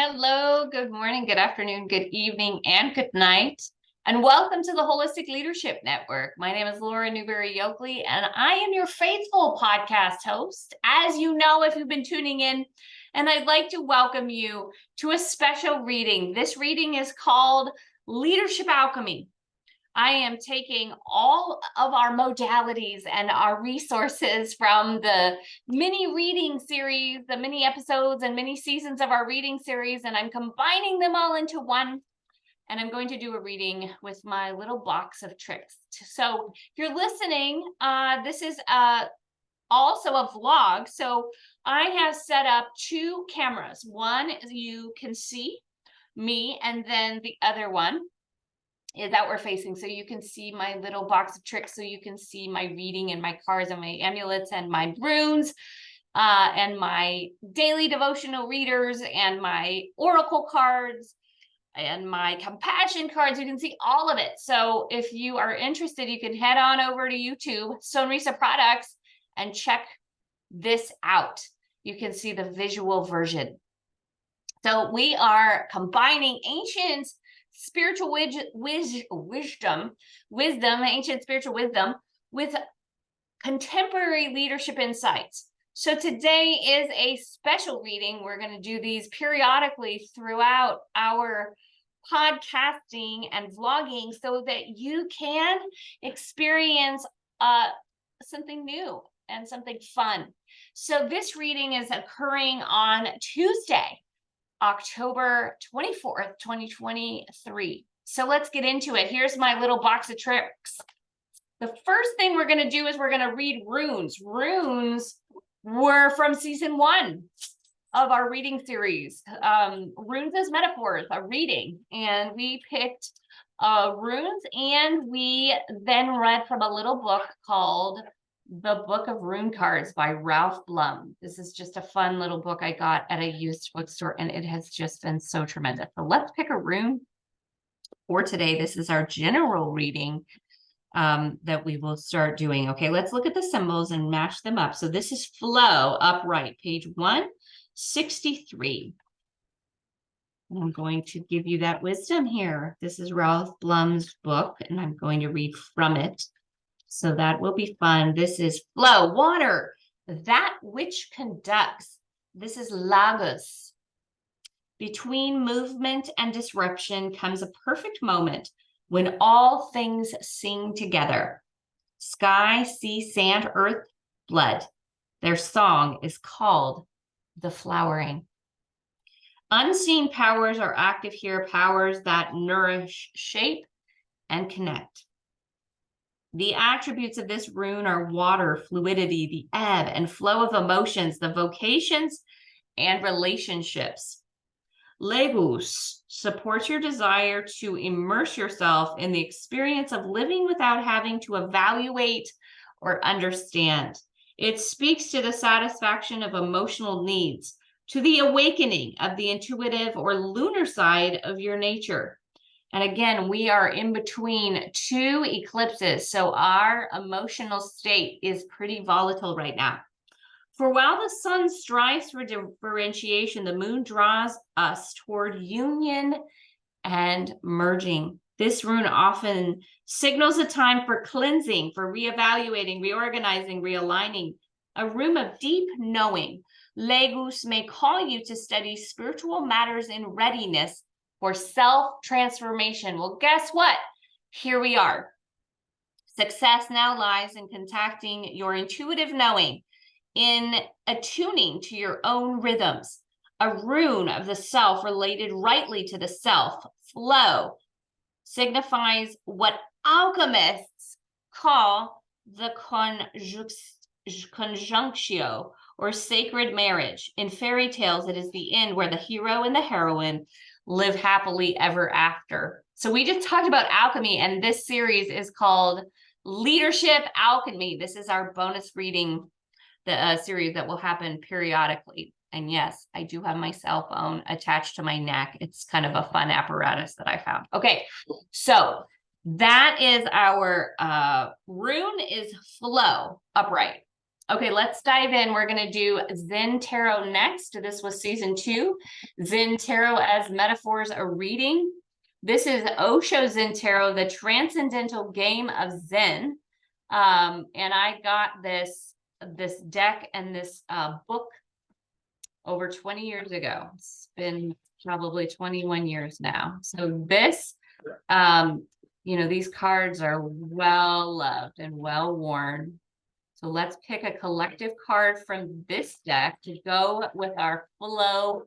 Hello, good morning, good afternoon, good evening, and good night. And welcome to the Holistic Leadership Network. My name is Laura Newberry-Yokley, and I am your faithful podcast host, as you know if you've been tuning in. And I'd like to welcome you to a special reading. This reading is called Leadership Alchemy. I am taking all of our modalities and our resources from the mini reading series, the mini episodes and mini seasons of our reading series, and I'm combining them all into one. And I'm going to do a reading with my little box of tricks. So if you're listening, this is also a vlog. So I have set up two cameras. One you can see me, and then the other one is that we're facing, so you can see my little box of tricks, so you can see my reading and my cards and my amulets and my runes and my daily devotional readers and my oracle cards and my compassion cards. You can see all of it. So if you are interested, you can head on over to YouTube, Sonrisa Products, and check this out. You can see the visual version. So we are combining ancient spiritual wisdom, ancient spiritual wisdom, with contemporary leadership insights. So today is a special reading. We're going to do these periodically throughout our podcasting and vlogging so that you can experience something new and something fun. So this reading is occurring on Tuesday, October 24th, 2023. So let's get into it. Here's my little box of tricks. The first thing we're going to do is we're going to read runes. Runes were from season 1 of our reading series. Runes as metaphors, a reading. And we picked runes, and we then read from a little book called The Book of Rune Cards by Ralph Blum. This is just a fun little book I got at a used bookstore, and it has just been so tremendous. So let's pick a rune for today. This is our general reading that we will start doing. Okay, let's look at the symbols and match them up. So this is flow, upright, page 163. I'm going to give you that wisdom here. This is Ralph Blum's book, and I'm going to read from it. So that will be fun. This is flow, water, that which conducts. This is logos. Between movement and disruption comes a perfect moment when all things sing together. Sky, sea, sand, earth, blood. Their song is called the flowering. Unseen powers are active here, powers that nourish, shape, and connect. The attributes of this rune are water, fluidity, the ebb and flow of emotions, the vocations, and relationships. Legus supports your desire to immerse yourself in the experience of living without having to evaluate or understand. It speaks to the satisfaction of emotional needs, to the awakening of the intuitive or lunar side of your nature. And again, we are in between 2 eclipses, so our emotional state is pretty volatile right now. For while the sun strives for differentiation, the moon draws us toward union and merging. This rune often signals a time for cleansing, for reevaluating, reorganizing, realigning, a room of deep knowing. Legus may call you to study spiritual matters in readiness for self-transformation. Well, guess what? Here we are. Success now lies in contacting your intuitive knowing, in attuning to your own rhythms. A rune of the self related rightly to the self, flow, signifies what alchemists call the conjunctio, or sacred marriage. In fairy tales, it is the end where the hero and the heroine live happily ever after. So we just talked about alchemy, and this series is called Leadership Alchemy. This is our bonus reading, the series that will happen periodically. And yes, I do have my cell phone attached to my neck. It's kind of a fun apparatus that I found. Okay, so that is our rune is flow, upright. Okay, let's dive in. We're going to do Zen Tarot next. This was season 2. Zen Tarot as Metaphors, a reading. This is Osho Zen Tarot, the transcendental game of Zen. And I got this deck and this book over 20 years ago. It's been probably 21 years now. So this, these cards are well loved and well worn. So let's pick a collective card from this deck to go with our flow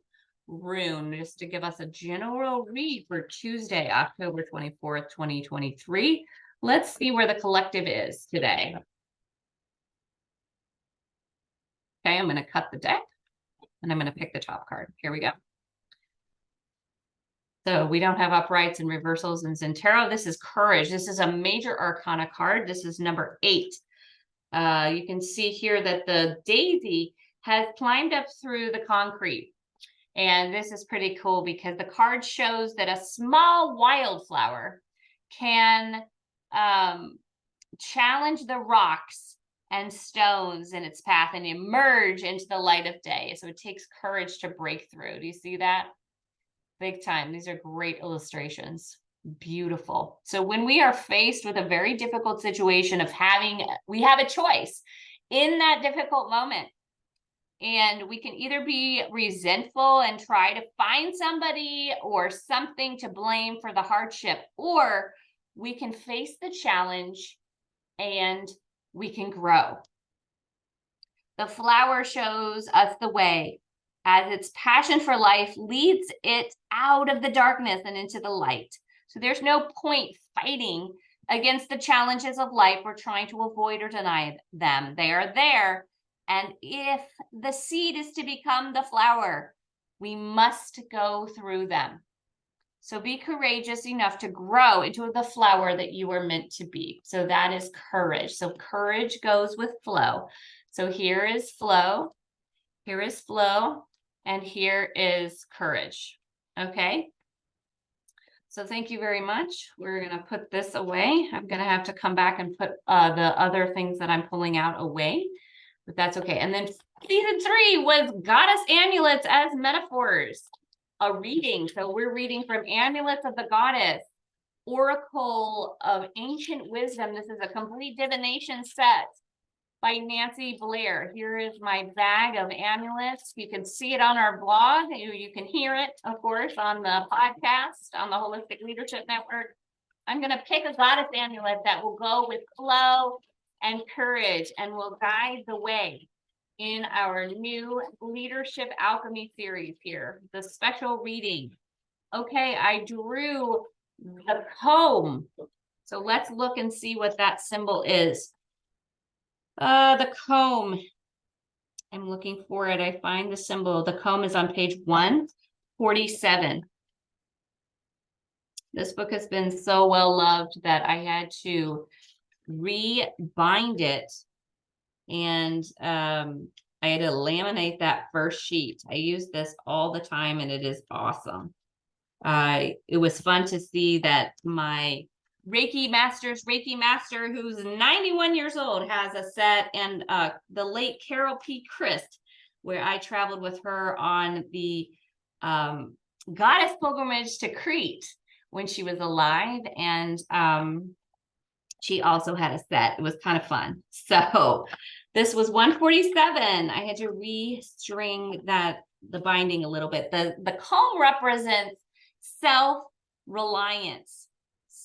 rune, just to give us a general read for Tuesday, October 24th, 2023. Let's see where the collective is today. Okay, I'm going to cut the deck and I'm going to pick the top card. Here we go. So we don't have uprights and reversals in Zen Tarot. This is courage. This is a major arcana card. This is number 8. You can see here that the daisy has climbed up through the concrete. And this is pretty cool because the card shows that a small wildflower can challenge the rocks and stones in its path and emerge into the light of day. So it takes courage to break through. Do you see that? Big time. These are great illustrations. Beautiful. So when we are faced with a very difficult situation of we have a choice in that difficult moment. And we can either be resentful and try to find somebody or something to blame for the hardship, or we can face the challenge and we can grow. The flower shows us the way as its passion for life leads it out of the darkness and into the light. So there's no point fighting against the challenges of life or trying to avoid or deny them. They are there. And if the seed is to become the flower, we must go through them. So be courageous enough to grow into the flower that you are meant to be. So that is courage. So courage goes with flow. So here is flow, and here is courage. Okay. So thank you very much. We're going to put this away. I'm going to have to come back and put the other things that I'm pulling out away, but that's okay. And then season 3 was Goddess Amulets as Metaphors, a reading. So we're reading from Amulets of the Goddess, Oracle of Ancient Wisdom. This is a complete divination set by Nancy Blair. Here is my bag of amulets. You can see it on our blog. You can hear it, of course, on the podcast, on the Holistic Leadership Network. I'm going to pick a goddess amulet that will go with flow and courage and will guide the way in our new Leadership Alchemy series here, the special reading. Okay, I drew the comb. So let's look and see what that symbol is. The comb. I'm looking for it. I find the symbol. The comb is on page 147. This book has been so well loved that I had to rebind it, and I had to laminate that first sheet. I use this all the time, and it is awesome. It was fun to see that my Reiki master, who's 91 years old, has a set, and the late Carol P. Christ, where I traveled with her on the goddess pilgrimage to Crete when she was alive, and she also had a set. It was kind of fun. So this was 147. I had to restring the binding a little bit. The comb represents self-reliance.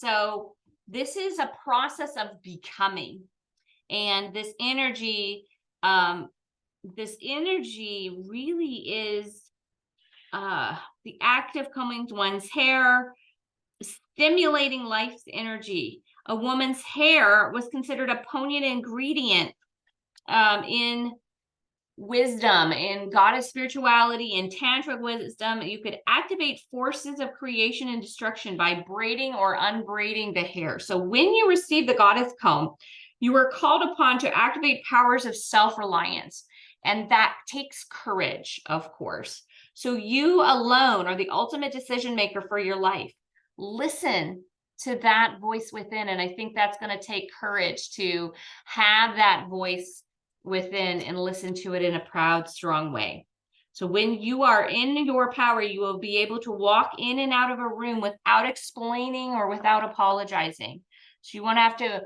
So this is a process of becoming, and this energy really is the act of combing one's hair, stimulating life's energy. A woman's hair was considered a poignant ingredient in wisdom, in goddess spirituality, in tantric wisdom. You could activate forces of creation and destruction by braiding or unbraiding the hair. So when you receive the goddess comb, you are called upon to activate powers of self-reliance, and that takes courage, of course. So you alone are the ultimate decision maker for your life. Listen to that voice within, and I think that's going to take courage to have that voice within and listen to it in a proud, strong way. So when you are in your power, you will be able to walk in and out of a room without explaining or without apologizing. So you want to have to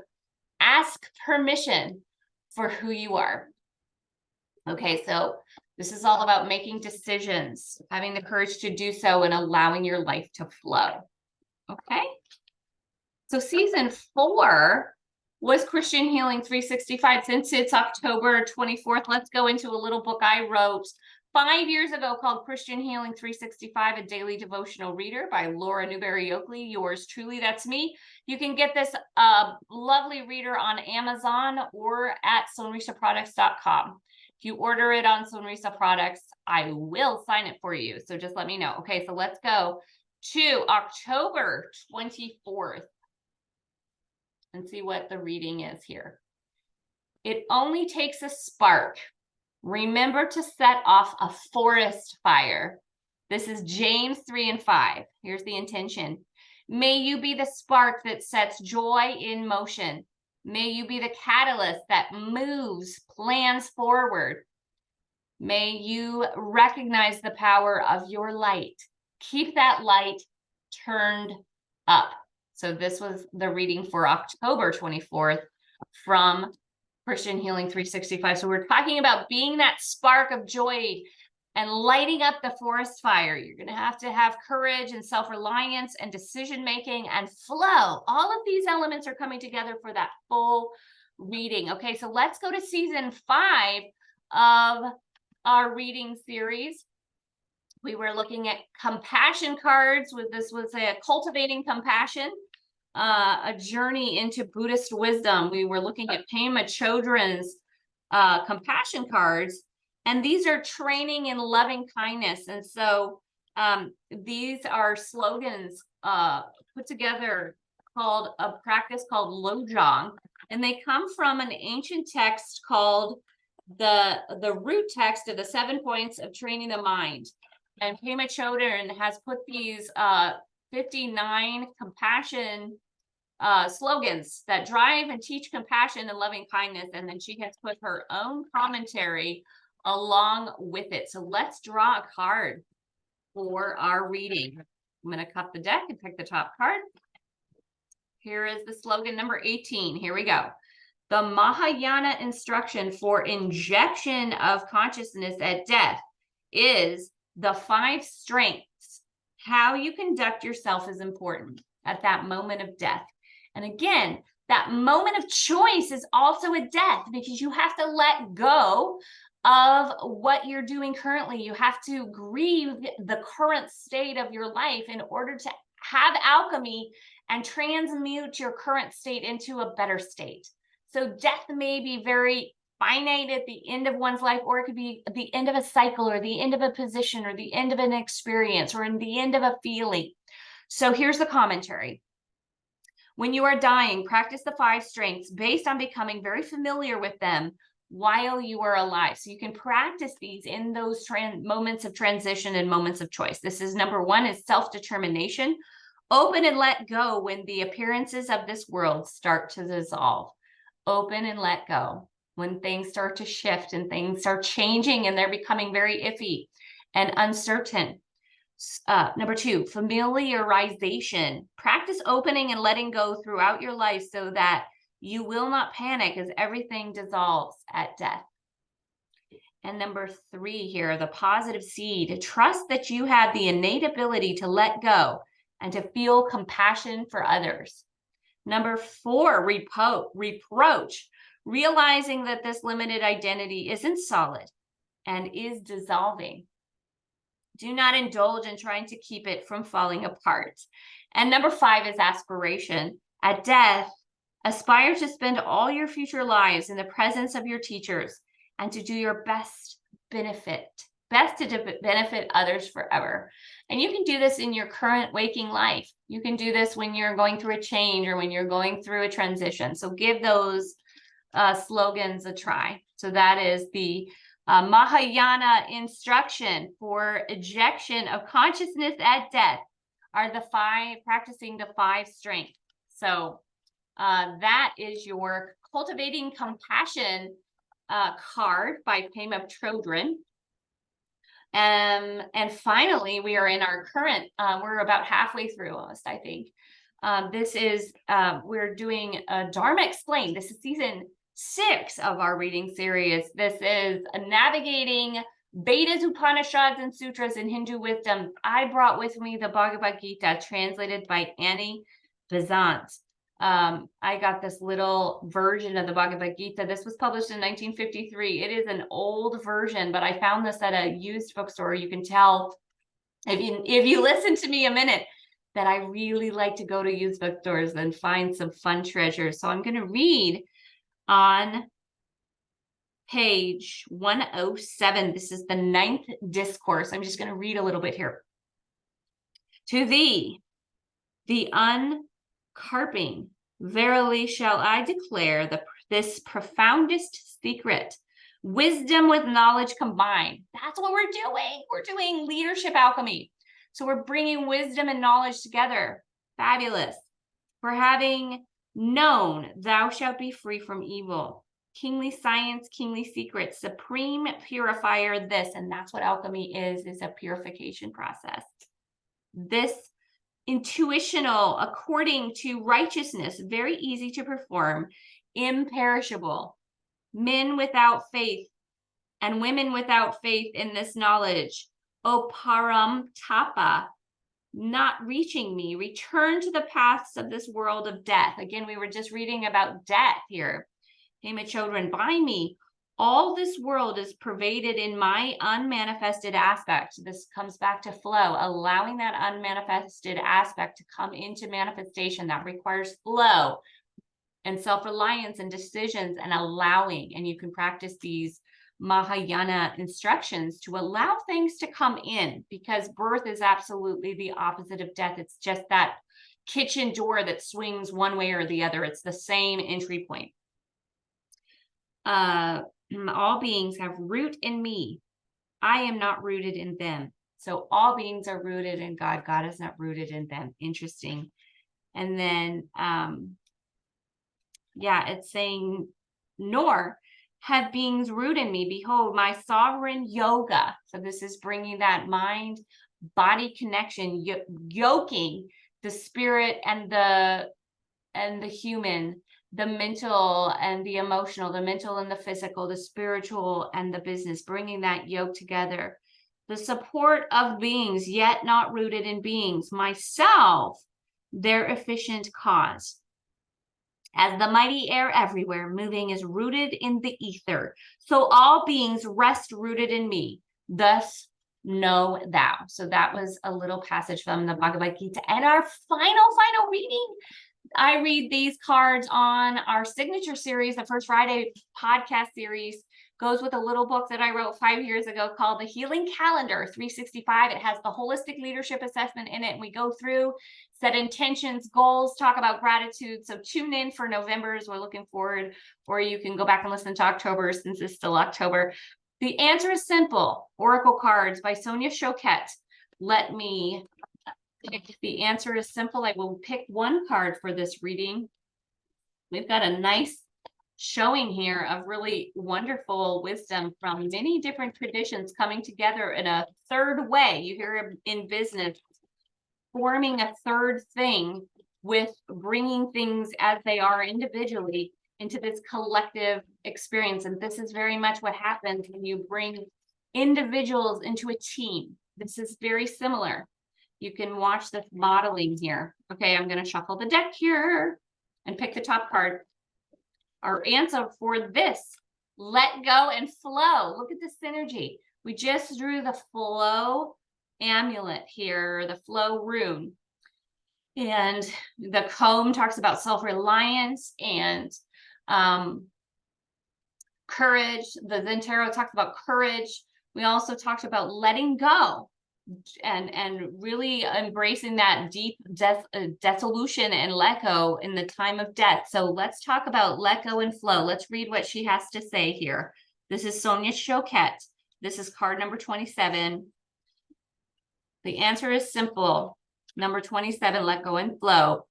ask permission for who you are. Okay, so this is all about making decisions, having the courage to do so, and allowing your life to flow. Okay. So season 4 was Christian Healing 365. Since it's October 24th, let's go into a little book I wrote 5 years ago called Christian Healing 365, a daily devotional reader by Laura Newberry-Yokley. Yours truly, that's me. You can get this lovely reader on Amazon or at sonrisaproducts.com. If you order it on Sonrisa Products, I will sign it for you. So just let me know. Okay, so let's go to October 24th and see what the reading is here. It only takes a spark. Remember to set off a forest fire. This is James 3 and 5. Here's the intention. May you be the spark that sets joy in motion. May you be the catalyst that moves plans forward. May you recognize the power of your light. Keep that light turned up. So this was the reading for October 24th from Christian Healing 365. So we're talking about being that spark of joy and lighting up the forest fire. You're going to have courage and self-reliance and decision-making and flow. All of these elements are coming together for that full reading. Okay, so let's go to season 5 of our reading series. We were looking at compassion cards. This was a cultivating compassion, a journey into Buddhist wisdom. We were looking at Pema Chodron's compassion cards, and these are training in loving kindness. And so these are slogans put together called a practice called Lojong, and they come from an ancient text called the root text of the 7 points of training the mind. And Pema Chodron has put these 59 compassion slogans that drive and teach compassion and loving kindness. And then she has put her own commentary along with it. So let's draw a card for our reading. I'm going to cut the deck and pick the top card. Here is the slogan number 18. Here we go. The Mahayana instruction for injection of consciousness at death is the 5 strengths. How you conduct yourself is important at that moment of death. And again, that moment of choice is also a death, because you have to let go of what you're doing currently. You have to grieve the current state of your life in order to have alchemy and transmute your current state into a better state. So death may be very finite at the end of one's life, or it could be the end of a cycle, or the end of a position, or the end of an experience, or in the end of a feeling. So here's the commentary. When you are dying, practice the 5 strengths based on becoming very familiar with them while you are alive. So you can practice these in those moments of transition and moments of choice. This is number 1 is self-determination. Open and let go when the appearances of this world start to dissolve. Open and let go when things start to shift and things start changing and they're becoming very iffy and uncertain. Number 2, familiarization. Practice opening and letting go throughout your life so that you will not panic as everything dissolves at death. And number 3 here, the positive seed. Trust that you have the innate ability to let go and to feel compassion for others. Number 4, reproach. Realizing that this limited identity isn't solid and is dissolving. Do not indulge in trying to keep it from falling apart. And number 5 is aspiration. At death, aspire to spend all your future lives in the presence of your teachers and to do your best to benefit others forever. And you can do this in your current waking life. You can do this when you're going through a change or when you're going through a transition. So give those slogans a try. So that is the Mahayana instruction for ejection of consciousness at death are the 5, practicing the 5 strengths. So that is your cultivating compassion card by Pema Chodron. And finally, we are in our current, we're about halfway through almost, I think. This is, we're doing Dharma Explained. This is season 6 of our reading series. This is navigating Vedas, Upanishads, and Sutras in Hindu wisdom. I brought with me the Bhagavad Gita, translated by Annie Besant. I got this little version of the Bhagavad Gita. This was published in 1953. It is an old version, but I found this at a used bookstore. You can tell if you listen to me a minute that I really like to go to used bookstores and find some fun treasures. So I'm going to read on page 107. This is the 9th discourse. I'm just going to read a little bit here. To thee, the uncarping, verily shall I declare this profoundest secret, wisdom with knowledge combined. That's what we're doing. We're doing leadership alchemy. So we're bringing wisdom and knowledge together. Fabulous. For having known, thou shalt be free from evil. Kingly science, kingly secret, supreme purifier, this. And that's what alchemy is a purification process. This intuitional, according to righteousness, very easy to perform, imperishable. Men without faith and women without faith in this knowledge, O param tapa, not reaching me, return to the paths of this world of death. Again, we were just reading about death here. Pema Chodron, by me, all this world is pervaded in my unmanifested aspect. This comes back to flow, allowing that unmanifested aspect to come into manifestation. That requires flow and self-reliance and decisions and allowing. And you can practice these Mahayana instructions to allow things to come in, because birth is absolutely the opposite of death. It's just that kitchen door that swings one way or the other. It's the same entry point. All beings have root in me. I am not rooted in them. So all beings are rooted in God. God is not rooted in them. Interesting. And then, it's saying, nor have beings root in me. Behold, my sovereign yoga. So this is bringing that mind-body connection, yoking the spirit and the human, the mental and the emotional, the mental and the physical, the spiritual and the business, bringing that yoke together. The support of beings, yet not rooted in beings, myself, their efficient cause. As the mighty air everywhere moving is rooted in the ether, so all beings rest rooted in me. Thus know thou. So that was a little passage from the Bhagavad Gita. And our final reading, I read these cards on our signature series, the First Friday podcast series, goes with a little book that I wrote 5 years ago called The Healing Calendar 365. It has the holistic leadership assessment in it. And we go through, set intentions, goals, talk about gratitude. So tune in for November's. We're looking forward, or you can go back and listen to October since it's still October. The answer is simple. Oracle cards by Sonia Choquette. Let me pick. The answer is simple. I will pick one card for this reading. We've got a nice showing here of really wonderful wisdom from many different traditions coming together in a third way. You hear in business, forming a third thing with bringing things as they are individually into this collective experience. And this is very much what happens when you bring individuals into a team. This is very similar. You can watch this modeling here. Okay, I'm going to shuffle the deck here and pick the top card. Our answer for this, let go and flow. Look at the synergy. We just drew the flow amulet here, the flow rune. And the comb talks about self-reliance and courage. The Zen Tarot talks about courage. We also talked about letting go and really embracing that deep dissolution and let go in the time of death. So let's talk about let go and flow. Let's read what she has to say here. This is Sonia Choquette. This is card number 27. The answer is simple. Number 27, let go and flow.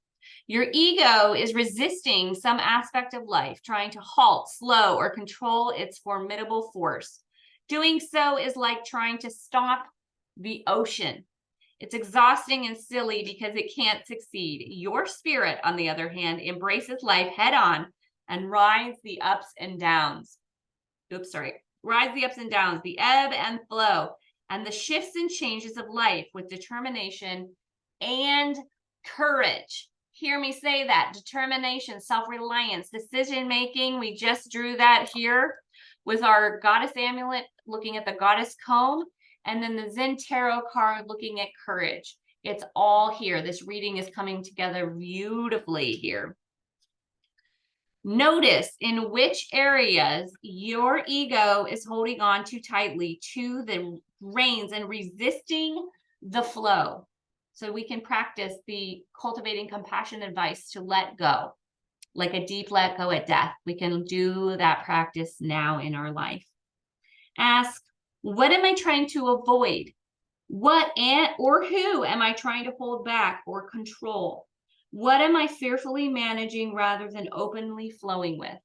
Your ego is resisting some aspect of life, trying to halt, slow, or control its formidable force. Doing so is like trying to stop the ocean. It's exhausting and silly because it can't succeed. Your spirit, on the other hand, embraces life head on and rides the ups and downs. Rides the ups and downs, the ebb and flow, and the shifts and changes of life with determination and courage. Hear me say that. Determination, self-reliance, decision-making. We just drew that here with our Goddess Amulet, looking at the Goddess Comb, and then the Zen Tarot card looking at courage. It's all here. This reading is coming together beautifully here. Notice in which areas your ego is holding on too tightly to the reins and resisting the flow. So we can practice the cultivating compassion advice to let go, like a deep let go at death. We can do that practice now in our life. Ask, what am I trying to avoid? What or who am I trying to hold back or control? What am I fearfully managing rather than openly flowing with?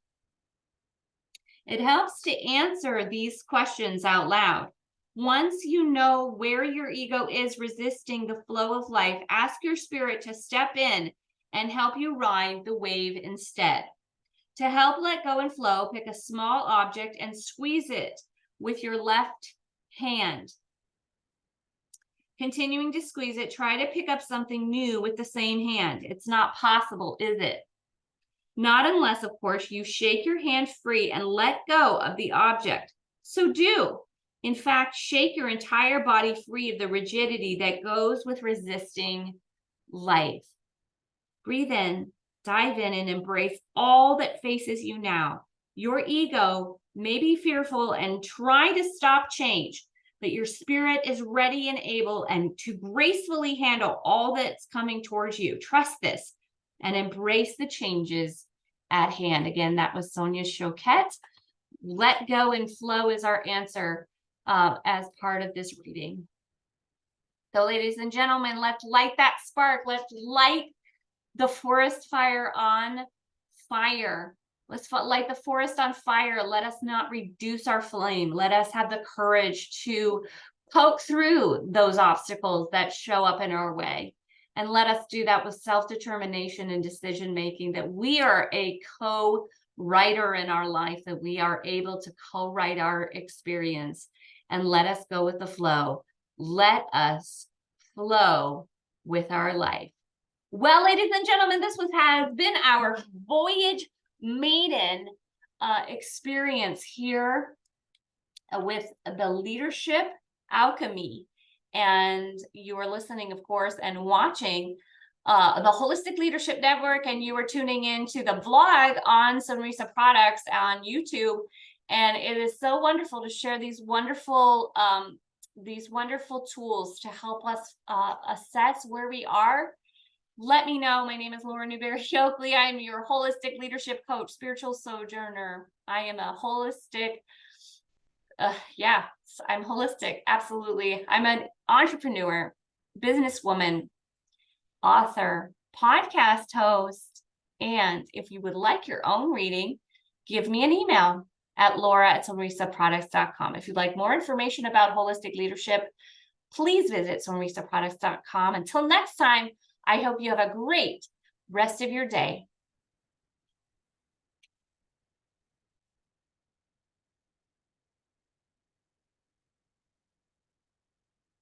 It helps to answer these questions out loud. Once you know where your ego is resisting the flow of life, ask your spirit to step in and help you ride the wave instead. To help let go and flow, pick a small object and squeeze it with your left hand. Continuing to squeeze it, try to pick up something new with the same hand. It's not possible, is it? Not unless, of course, you shake your hand free and let go of the object. So do. In fact, shake your entire body free of the rigidity that goes with resisting life. Breathe in, dive in, and embrace all that faces you now. Your ego may be fearful and try to stop change, but your spirit is ready and able and to gracefully handle all that's coming towards you. Trust this and embrace the changes at hand. Again, that was Sonia Choquette. Let go and flow is our answer as part of this reading. So ladies and gentlemen, let's light that spark. Let's light the forest fire on fire. Let's light the forest on fire. Let us not reduce our flame. Let us have the courage to poke through those obstacles that show up in our way. And let us do that with self-determination and decision-making, that we are a co-writer in our life, that we are able to co-write our experience. And let us go with the flow. Let us flow with our life. Well, ladies and gentlemen, this has been our Voyage Maiden experience here with the Leadership Alchemy. And you are listening, of course, and watching the Holistic Leadership Network, and you are tuning into the vlog on Sonrisa Products on YouTube. And it is so wonderful to share these wonderful tools to help us assess where we are. Let me know. My name is Laura Newberry-Yokley. I am your holistic leadership coach, spiritual sojourner. I am a holistic, I'm holistic. Absolutely. I'm an entrepreneur, businesswoman, author, podcast host. And if you would like your own reading, give me an email at laura@sonrisaproducts.com. If you'd like more information about holistic leadership, please visit sonrisaproducts.com. Until next time, I hope you have a great rest of your day.